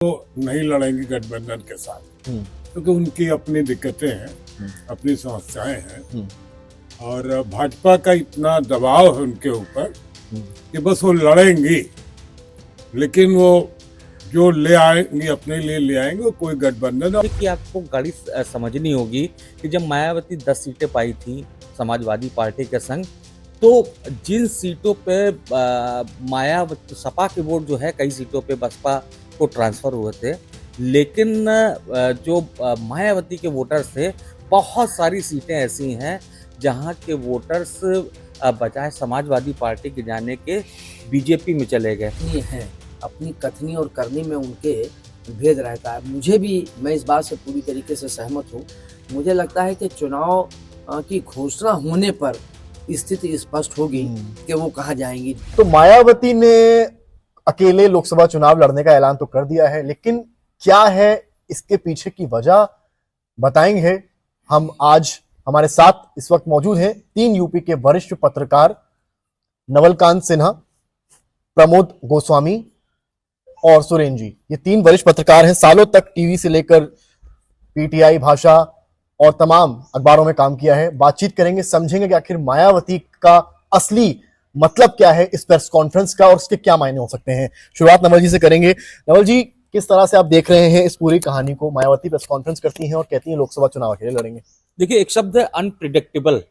वो नहीं लड़ेंगे गठबंधन के साथ क्योंकि उनकी अपनी दिक्कतें हैं, अपनी समस्याएं हैं और भाजपा का इतना दबाव है उनके ऊपर कि बस वो लड़ेंगी, लेकिन वो जो ले आएंगी अपने लिए ले आएंगे, वो कोई गठबंधन। कि आपको गाड़ी समझनी होगी कि जब मायावती 10 सीटें पाई थी समाजवादी पार्टी के संग, तो जिन सीटों पे मायावती सपा के वोट जो है कई सीटों पे बसपा को ट्रांसफर हुए थे, लेकिन जो मायावती के वोटर्स थे, बहुत सारी सीटें ऐसी हैं जहां के वोटर्स बजाय समाजवादी पार्टी के जाने के बीजेपी में चले गए। ये हैं अपनी कथनी और करनी में उनके भेद रहता है। मुझे भी, मैं इस बात से पूरी तरीके से सहमत हूँ। मुझे लगता है कि चुनाव की घोषणा होने पर स्थिति स्पष्ट होगी कि वो कहाँ जाएंगी। तो मायावती ने अकेले लोकसभा चुनाव लड़ने का ऐलान तो कर दिया है, लेकिन क्या है इसके पीछे की वजह बताएंगे हम। आज हमारे साथ इस वक्त मौजूद हैं 3 यूपी के वरिष्ठ पत्रकार नवलकांत सिन्हा, प्रमोद गोस्वामी और सुरेन जी। ये 3 वरिष्ठ पत्रकार हैं, सालों तक टीवी से लेकर पीटीआई, भाषा और तमाम अखबारों में काम किया है। बातचीत करेंगे, समझेंगे कि आखिर मायावती का असली मतलब क्या है इस प्रेस कॉन्फ्रेंस का और उसके क्या मायने हो सकते हैं। शुरुआत नवल जी से करेंगे। नवल जी, किस तरह से आप देख रहे हैं इस पूरी कहानी को? मायावती प्रेस कॉन्फ्रेंस करती हैं और कहती हैं लोकसभा चुनाव अकेले लड़ेंगे। देखिए, एक शब्द है अनप्रिडिक्टेबल,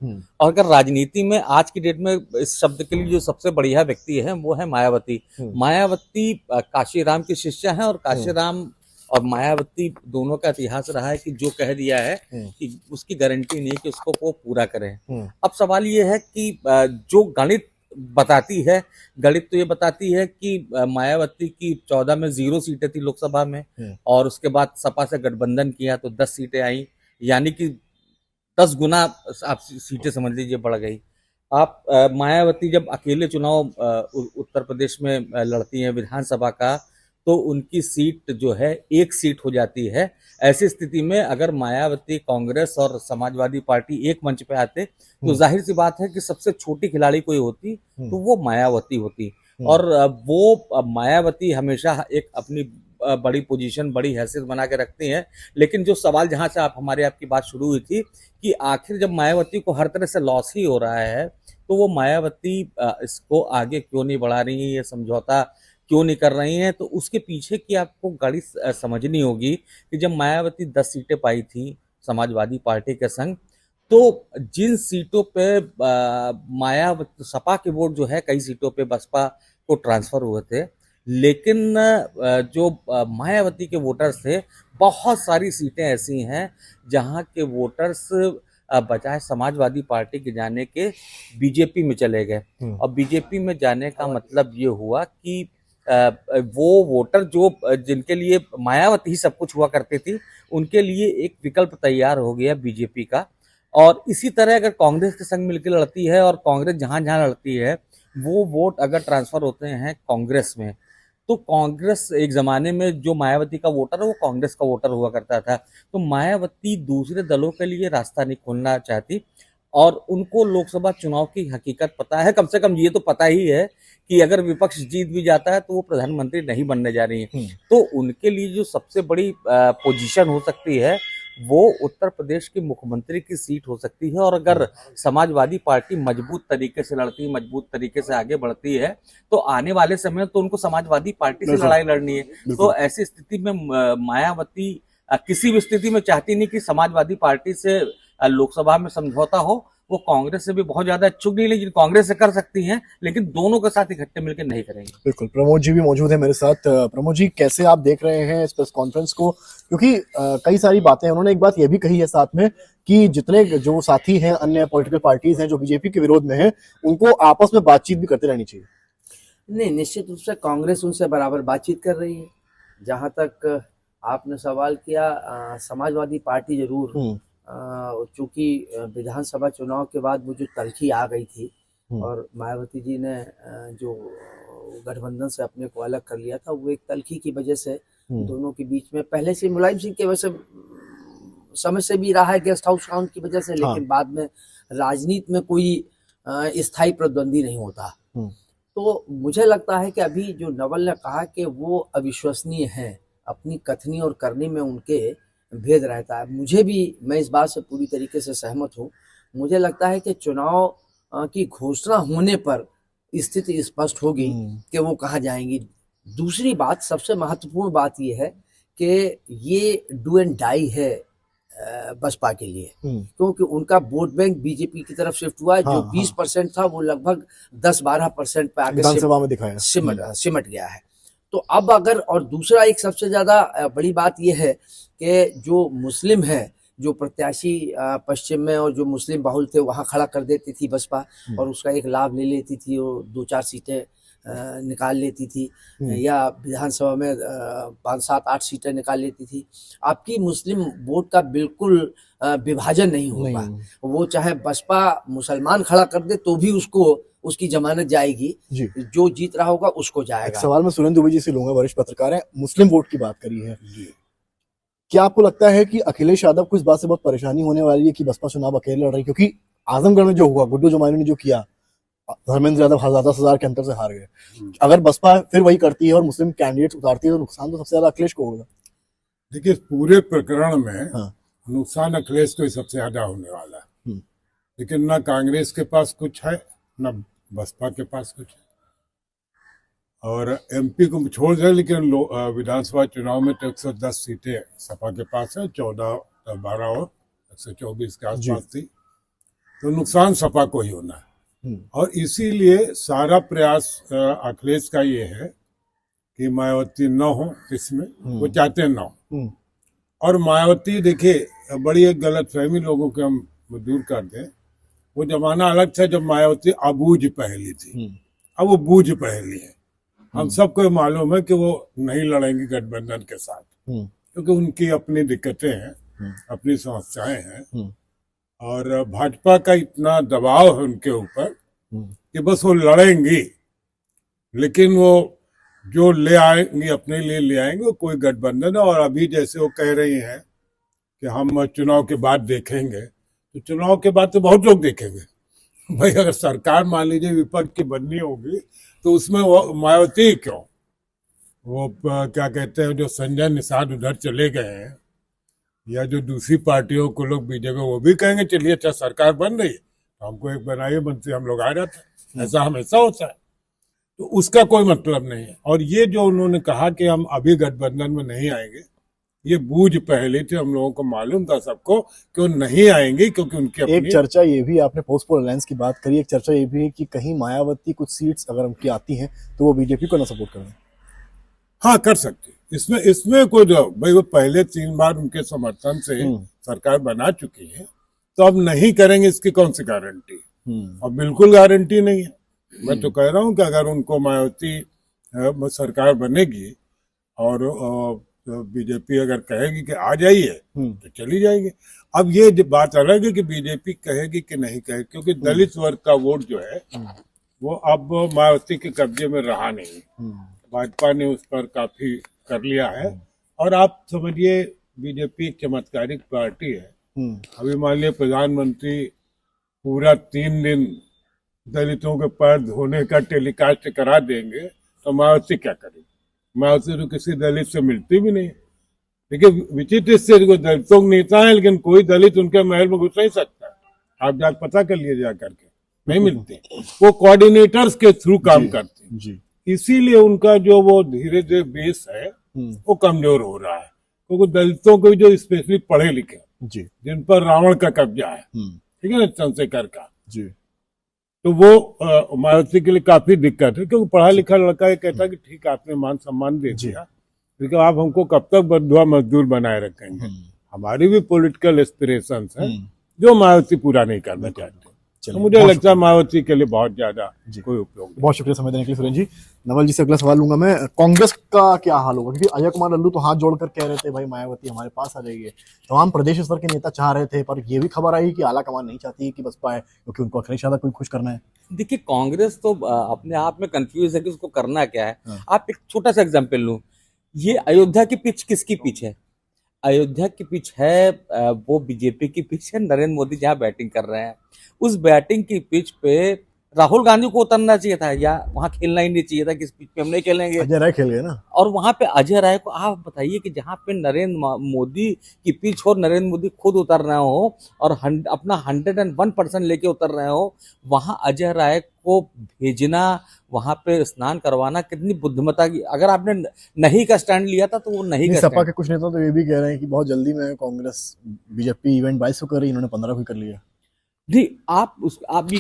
और अगर राजनीति में आज की डेट में इस शब्द के लिए जो सबसे बढ़िया व्यक्ति है वो है मायावती। मायावती काशीराम की शिष्या है, और काशीराम और मायावती दोनों का इतिहास रहा है कि जो कह दिया है कि उसकी गारंटी नहीं कि उसको वो पूरा करें। अब सवाल ये है कि जो गणित बताती है, गणित तो ये बताती है कि मायावती की 14 में 0 सीटें थी लोकसभा में, और उसके बाद सपा से गठबंधन किया तो 10 सीटें आई, यानी कि 10 गुना आप सीटें समझ लीजिए बढ़ गई। आप मायावती जब अकेले चुनाव उत्तर प्रदेश में लड़ती हैं विधानसभा का, तो उनकी सीट जो है 1 सीट हो जाती है। ऐसी स्थिति में अगर मायावती, कांग्रेस और समाजवादी पार्टी एक मंच पे आते तो जाहिर सी बात है कि सबसे छोटी खिलाड़ी कोई होती तो वो मायावती होती। और वो मायावती हमेशा एक अपनी बड़ी पोजीशन, बड़ी हैसियत बना के रखती हैं। लेकिन जो सवाल जहां से आपकी बात शुरू हुई थी कि आखिर जब मायावती को हर तरह से लॉस ही हो रहा है, तो वो मायावती इसको आगे क्यों नहीं बढ़ा रही है, ये समझौता क्यों नहीं कर रही हैं, तो उसके पीछे की आपको गाड़ी समझनी होगी कि जब मायावती 10 सीटें पाई थी समाजवादी पार्टी के संग, तो जिन सीटों पे मायावती सपा के वोट जो है कई सीटों पे बसपा को ट्रांसफर हुए थे, लेकिन जो मायावती के वोटर्स थे, बहुत सारी सीटें ऐसी हैं जहां के वोटर्स बजाय समाजवादी पार्टी के जाने के बीजेपी में चले गए। और बीजेपी में जाने का मतलब ये हुआ कि वो वोटर जो जिनके लिए मायावती ही सब कुछ हुआ करती थी, उनके लिए एक विकल्प तैयार हो गया बीजेपी का। और इसी तरह अगर कांग्रेस के संग मिलकर लड़ती है, और कांग्रेस जहां जहां लड़ती है वो वोट अगर ट्रांसफर होते हैं कांग्रेस में, तो कांग्रेस एक जमाने में जो मायावती का वोटर है वो कांग्रेस का वोटर हुआ करता था। तो मायावती दूसरे दलों के लिए रास्ता नहीं खोलना चाहती, और उनको लोकसभा चुनाव की हकीकत पता है। कम से कम ये तो पता ही है कि अगर विपक्ष जीत भी जाता है तो वो प्रधानमंत्री नहीं बनने जा रही है। तो उनके लिए जो सबसे बड़ी पोजीशन हो सकती है वो उत्तर प्रदेश की मुख्यमंत्री की सीट हो सकती है। और अगर समाजवादी पार्टी मजबूत तरीके से लड़ती है, मजबूत तरीके से आगे बढ़ती है, तो आने वाले समय तो उनको समाजवादी पार्टी से लड़ाई लड़नी है। तो ऐसी स्थिति में मायावती किसी भी स्थिति में चाहती नहीं कि समाजवादी पार्टी से लोकसभा में समझौता हो। वो कांग्रेस से भी बहुत ज्यादा इच्छुक नहीं, लेकिन कांग्रेस से कर सकती हैं, लेकिन दोनों के साथ इकट्ठे मिलकर नहीं करेंगे। बिल्कुल, प्रमोद जी भी मौजूद है मेरे साथ। प्रमोद जी, कैसे आप देख रहे हैं इस प्रेस कॉन्फ्रेंस को? क्योंकि कई सारी बातें, उन्होंने एक बात ये भी कही है साथ में कि जितने जो साथी हैं, अन्य पॉलिटिकल पार्टीज हैं जो बीजेपी के विरोध में हैं, उनको आपस में बातचीत भी करते रहनी चाहिए। नहीं, निश्चित रूप से कांग्रेस उनसे बराबर बातचीत कर रही है। जहां तक आपने सवाल किया, समाजवादी पार्टी जरूर, चूंकि विधानसभा चुनाव के बाद वो जो तल्खी आ गई थी और मायावती जी ने जो गठबंधन से अपने को अलग कर लिया था, वो एक तल्खी की वजह से दोनों के बीच में पहले से मुलायम सिंह के वजह से समय से भी रहा है, गेस्ट हाउस काउंट की वजह से। लेकिन बाद में राजनीति में कोई स्थायी प्रतिद्वंदी नहीं होता। तो मुझे लगता है कि अभी जो नवल ने कहा कि वो अविश्वसनीय है, अपनी कथनी और करनी में उनके भेद रहता है। मुझे भी, मैं इस बात से पूरी तरीके से सहमत हूँ। मुझे लगता है कि चुनाव की घोषणा होने पर स्थिति स्पष्ट होगी कि वो कहाँ जाएंगी। दूसरी बात, सबसे महत्वपूर्ण बात ये है कि ये डू एंड डाई है बसपा के लिए, क्योंकि उनका वोट बैंक बीजेपी की तरफ शिफ्ट हुआ है। जो 20% था वो लगभग 10-12% पे आके विधानसभा में दिखाया सिमट गया है। तो अब अगर, और दूसरा एक सबसे ज्यादा बड़ी बात यह है कि जो मुस्लिम है, जो प्रत्याशी पश्चिम में और जो मुस्लिम बाहुल थे वहां खड़ा कर देती थी बसपा, और उसका एक लाभ ले लेती थी, वो 2-4 सीटें निकाल लेती थी, या विधानसभा में 5-7-8 सीटें निकाल लेती थी। आपकी मुस्लिम वोट का बिल्कुल विभाजन नहीं होगा। वो चाहे बसपा मुसलमान खड़ा कर दे तो भी उसको, उसकी जमानत जाएगी, जो जीत रहा होगा उसको जाएगा। सवाल मैं सुरेंद्र दुबे जी से लूंगा, वरिष्ठ पत्रकार है। मुस्लिम वोट की बात करी है, क्या आपको लगता है कि अखिलेश यादव को इस बात से बहुत परेशानी होने वाली है कि बसपा चुनाव अकेले लड़ रही है? क्योंकि आजमगढ़ में जो हुआ, गुड्डू जमानी ने जो किया, धर्मेंद्र यादव 10,000 के अंतर से हार गए। अगर बसपा फिर वही करती है और मुस्लिम कैंडिडेट उतारती है तो नुकसान तो सबसे ज्यादा अखिलेश को होगा। देखिए, पूरे प्रकरण में नुकसान अखिलेश को ही सबसे ज्यादा होने वाला है। लेकिन ना कांग्रेस के पास कुछ है, ना बसपा के पास कुछ है। और एमपी को छोड़ दे, लेकिन विधानसभा चुनाव में तो 110 सीटें सपा के पास है, 12 और 124 के आसपास थी। तो नुकसान सपा को ही होना है। और इसीलिए सारा प्रयास अखिलेश का ये है कि मायावती न हो इसमें, वो चाहते न हो। और मायावती, देखिए, बड़ी एक गलतफहमी लोगों के हम दूर कर दें। वो जमाना अलग था जब मायावती अबूझ पहेली थी, अब वो बूझ पहेली है। हम सबको मालूम है कि वो नहीं लड़ेंगी गठबंधन के साथ, क्योंकि उनकी अपनी दिक्कतें हैं, अपनी समस्याएं हैं, और भाजपा का इतना दबाव है उनके ऊपर कि बस वो लड़ेंगी, लेकिन वो जो ले आएंगी अपने लिए ले आएंगे, वो कोई गठबंधन है। और अभी जैसे वो कह रही हैं कि हम चुनाव के बाद देखेंगे, तो चुनाव के बाद तो बहुत लोग देखेंगे भाई। अगर सरकार मान लीजिए विपक्ष की बननी होगी तो उसमें वो मायावती क्यों, वो क्या कहते हैं, जो संजय निषाद उधर चले गए हैं, या जो दूसरी पार्टियों को लोग बीजेपी, वो भी कहेंगे चलिए अच्छा सरकार बन रही है तो हमको एक बनाइए मंत्री, हम लोग आ जाते हैं। ऐसा हमेशा होता है, तो उसका कोई मतलब नहीं है। और ये जो उन्होंने कहा कि हम अभी गठबंधन में नहीं आएंगे, ये बूझ पहले थे, हम लोगों को मालूम था सबको कि वो नहीं आएंगे, क्योंकि उनकी अपनी एक चर्चा ये भी, आपने पोस्ट पोल अलायंस की बात करी, एक चर्चा ये भी है कि कहीं मायावती कुछ सीट्स अगर उनकी आती हैं तो वो बीजेपी को ना सपोर्ट करें। हाँ, कर सकती। इसमें कोई भाई, वो पहले 3 बार उनके समर्थन से सरकार बना चुकी है, तो अब नहीं करेंगे इसकी कौन सी गारंटी? और बिल्कुल गारंटी नहीं है। मैं तो कह रहा हूँ कि अगर उनको मायावती सरकार बनेगी और बीजेपी अगर कहेगी कि आ जाइए तो चली जाएगी। अब ये बात अलग है कि बीजेपी कहेगी कि नहीं कहेगी, क्योंकि दलित वर्ग का वोट जो है वो अब मायावती के कब्जे में रहा नहीं। भाजपा ने उस पर काफी कर लिया है। और आप समझिए, बीजेपी एक चमत्कारिक पार्टी है। अभी मान लिया प्रधानमंत्री पूरा 3 दिन दलितों के पैर धोने का टेलीकास्ट करा देंगे, तो मायावती क्या करेगी? मायावती तो किसी दलित से मिलती भी नहीं। देखिए, विचित्र इससे, दलितों के नेता है लेकिन कोई दलित उनके महल में घुस नहीं सकता। आप जाकर पता कर लिए जा करके, नहीं मिलते। वो कोऑर्डिनेटर्स के थ्रू काम करते हैं। इसीलिए उनका जो वो धीरे धीरे बेस है वो कमजोर हो रहा है, क्योंकि दलितों को जो स्पेशली पढ़े लिखे, जिन पर रावण का कब्जा है, ठीक है ना, चंद्रशेखर का, तो वो मायावती के लिए काफी दिक्कत है। क्योंकि पढ़ा लिखा लड़का ये कहता है कि ठीक है, आपने मान सम्मान दे दिया, लेकिन आप हमको कब तक बंधुआ मजदूर बनाए रखेंगे? हमारी भी पॉलिटिकल एस्पिरेशंस हैं जो मायावती पूरा नहीं करना चाहते। तो मुझे लगता है मायावती के लिए बहुत ज्यादा कोई उपयोग नहीं। बहुत शुक्रिया समय देने के लिए सुरेंद्र जी। नवल जी से अगला सवाल लूंगा मैं, कांग्रेस का क्या हाल होगा? क्योंकि अजय कुमार लल्लू तो हाथ जोड़कर कह रहे थे भाई मायावती हमारे पास आ जाइए, तमाम प्रदेश स्तर के नेता चाह रहे थे, पर ये भी खबर आई कि आला कमान नहीं चाहती कि बसपा है, क्योंकि उनको अखिलेश यादव को खुश करना है। देखिए, कांग्रेस तो अपने आप में कंफ्यूज है कि उसको करना क्या है। आप एक छोटा सा एग्जाम्पल लूं, ये अयोध्या की पिच किसकी पिच है? अयोध्या की पिच है वो बीजेपी की पिच है। नरेंद्र मोदी जहां बैटिंग कर रहे हैं, उस बैटिंग की पिच पे राहुल गांधी को उतरना चाहिए था, या वहां खेलना ही नहीं चाहिए था कि इस पिच पे हम नहीं खेलेंगे। अजय राय खेल गए ना। और वहां पे अजय राय को आप बताइए कि जहां पे नरेंद्र मोदी की पिच हो, नरेंद्र मोदी खुद उतर रहे हो और अपना 101% लेके उतर रहे हो, वहां अजय राय को भेजना, वहां पे स्नान करवाना, कितनी बुद्धिमत्ता की। अगर आपने नहीं का स्टैंड लिया था तो वो नहीं का सपा स्टैंड। के कुछ नेता तो ये भी कह रहे हैं कि बहुत जल्दी में कांग्रेस बीजेपी इवेंट 22 को कर रही है, इन्होंने 15 को ही कर लिया। जी, आप भी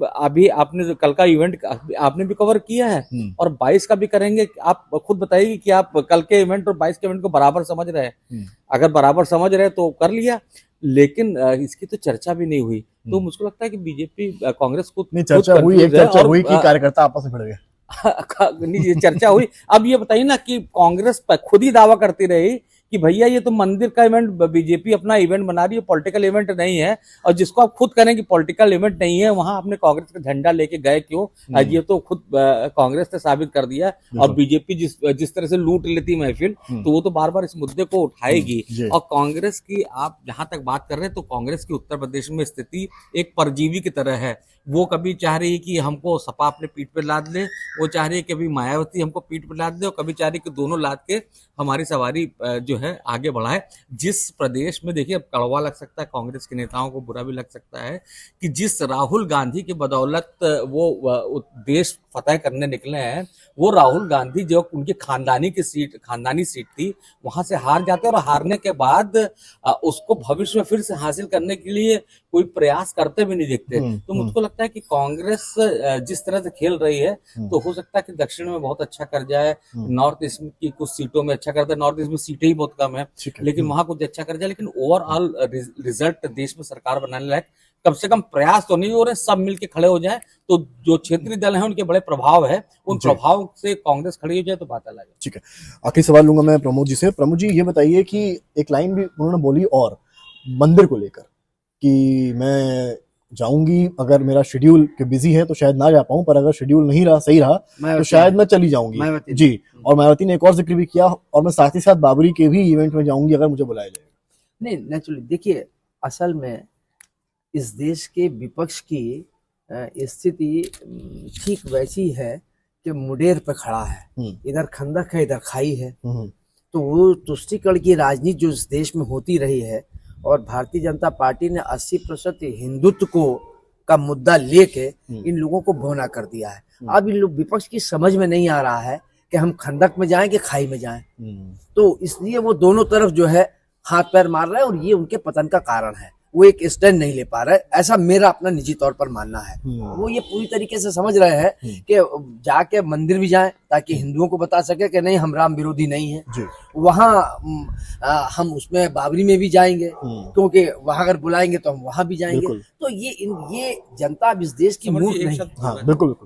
अभी आपने जो कल का इवेंट आपने भी कवर किया है और 22 का भी करेंगे। आप खुद बताइए कि आप कल के इवेंट और 22 के इवेंट को बराबर समझ रहे हैं। अगर बराबर समझ रहे तो कर लिया, लेकिन इसकी तो चर्चा भी नहीं हुई। तो मुझको लगता है कि बीजेपी कांग्रेस को नहीं, चर्चा हुई, एक चर्चा हुई कि कार्यकर्ता आपस में भिड़ गए। नहीं, ये चर्चा हुई। अब ये बताइए ना कि कांग्रेस खुद ही दावा करती रही कि भैया ये तो मंदिर का इवेंट, बीजेपी अपना इवेंट बना रही है, पॉलिटिकल इवेंट नहीं है। और जिसको आप खुद करें कि पॉलिटिकल इवेंट नहीं है, वहां आपने कांग्रेस का झंडा लेके गए क्यों? आज ये तो खुद कांग्रेस ने साबित कर दिया। और बीजेपी जिस तरह से लूट लेती महफिल, तो वो तो बार बार इस मुद्दे को उठाएगी। और कांग्रेस की आप जहां तक बात कर रहे हैं, तो कांग्रेस की उत्तर प्रदेश में स्थिति एक परजीवी की तरह है। वो कभी चाह रही है कि हमको सपा अपने पीठ पे लाद ले, वो चाह रही है कि अभी मायावती हमको पीठ पे लाद दे, और कभी चाह रही है कि दोनों लाद के हमारी सवारी जो है आगे बढ़ाए। जिस प्रदेश में, देखिए, अब कड़वा लग सकता है, कांग्रेस के नेताओं को बुरा भी लग सकता है, कि जिस राहुल गांधी की बदौलत वो देश फतेह करने निकले हैं, वो राहुल गांधी जो उनकी खानदानी सीट थी, वहां से हार जाते हैं और हारने के बाद उसको भविष्य में फिर से हासिल करने के लिए कोई प्रयास करते भी नहीं दिखते। तो मुझको लगता है कि कांग्रेस जिस तरह से खेल रही है, तो हो सकता है कि दक्षिण में बहुत अच्छा कर जाए, नॉर्थ ईस्ट की कुछ सीटों में अच्छा करता है। नॉर्थ ईस्ट में सीटें ही बहुत कम है, लेकिन वहां कुछ अच्छा कर जाए। लेकिन ओवरऑल रिजल्ट देश में सरकार बनाने लायक कम से कम प्रयास तो नहीं हो रहे। सब मिलके खड़े हो जाए तो जो क्षेत्रीय दल हैं उनके बड़े प्रभाव है, उन प्रभाव से कांग्रेस खड़ी हो जाए तो बात अलग है। ठीक है, आखिरी सवाल लूंगा मैं प्रमोद जी से। प्रमोद जी, ये बताइए कि एक लाइन भी उन्होंने बोली और मंदिर को लेकर कि मैं जाऊंगी, अगर मेरा शेड्यूल के बिजी है तो शायद ना जा पाऊं, पर अगर शेड्यूल नहीं रहा, सही रहा, तो शायद मैं चली जाऊंगी जी। और मायावती ने एक और जिक्र भी किया, और मैं साथ ही साथ बाबरी के भी इवेंट में जाऊंगी अगर मुझे बुलाया जाएगा। नहीं, नेचुरली देखिए, असल में इस देश के विपक्ष की स्थिति ठीक वैसी है कि मुडेर पे खड़ा है, इधर खंदक है, इधर खाई है। तो वो तुष्टीकरण की राजनीति जो इस देश में होती रही है, और भारतीय जनता पार्टी ने 80% हिंदुत्व को का मुद्दा लेके इन लोगों को भोना कर दिया है। अब इन लोग विपक्ष की समझ में नहीं आ रहा है कि हम खंदक में जाएं कि खाई में जाएं। तो इसलिए वो दोनों तरफ जो है हाथ पैर मार रहा है, और ये उनके पतन का कारण है। वो एक स्टैंड नहीं ले पा रहा है, ऐसा मेरा अपना निजी तौर पर मानना है। वो ये पूरी तरीके से समझ रहे हैं कि जाके मंदिर भी जाएं ताकि हिंदुओं को बता सके कि नहीं, हम राम विरोधी नहीं है। वहां हम उसमें बाबरी में भी जाएंगे, क्योंकि वहां अगर बुलाएंगे तो हम वहां भी जाएंगे। तो ये जनता अब इस देश की मूर्ख नहीं। हाँ, बिल्कुल।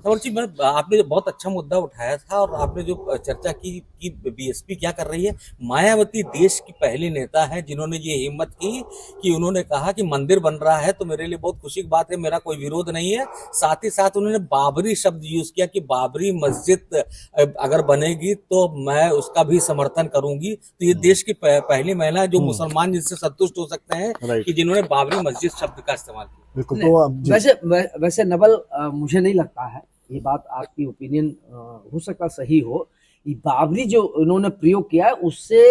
आपने बहुत अच्छा मुद्दा उठाया था, और आपने जो चर्चा की कि बीएसपी क्या कर रही है। मायावती देश की पहली नेता है जिन्होंने ये हिम्मत की कि उन्होंने कहा कि मंदिर बन रहा है तो मेरे लिए बहुत खुशी की बात है, मेरा कोई विरोध नहीं है। साथ ही साथ उन्होंने बाबरी शब्द यूज किया कि बाबरी मस्जिद अगर बनेगी तो मैं उसका भी समर्थन करूंगी। तो ये देश की पहली महिला है जो मुसलमान जिससे संतुष्ट हो सकते हैं कि जिन्होंने बाबरी मस्जिद शब्द का इस्तेमाल किया। बिल्कुल। तो वैसे नवल, मुझे नहीं लगता है, ये बात आपकी ओपिनियन हो सकता सही हो, ये बाबरी जो उन्होंने प्रयोग किया है उससे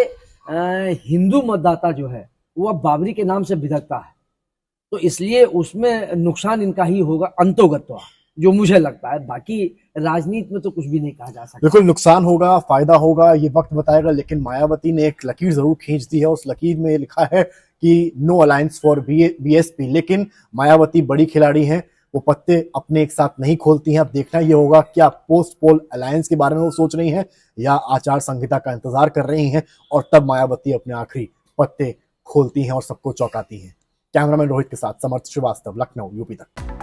हिंदू मतदाता जो है वो अब बाबरी के नाम से भिड़कता है, तो इसलिए उसमें नुकसान इनका ही होगा अंतोगत्वा, जो मुझे लगता है। बाकी राजनीति में तो कुछ भी नहीं कहा जा सकता। बिल्कुल, नुकसान होगा, फायदा होगा, ये वक्त बताएगा। लेकिन मायावती ने एक लकीर जरूर खींच दी है, उस लकीर में लिखा है कि नो अलायंस फॉर बीएसपी। लेकिन मायावती बड़ी खिलाड़ी हैं, वो पत्ते अपने एक साथ नहीं खोलती हैं। अब देखना ये होगा क्या पोस्ट पोल अलायंस के बारे में वो सोच रही हैं, या आचार संहिता का इंतजार कर रही हैं, और तब मायावती अपने आखिरी पत्ते खोलती हैं और सबको चौंकाती हैं। कैमरामैन रोहित के साथ समर्थ श्रीवास्तव, लखनऊ, यूपी तक।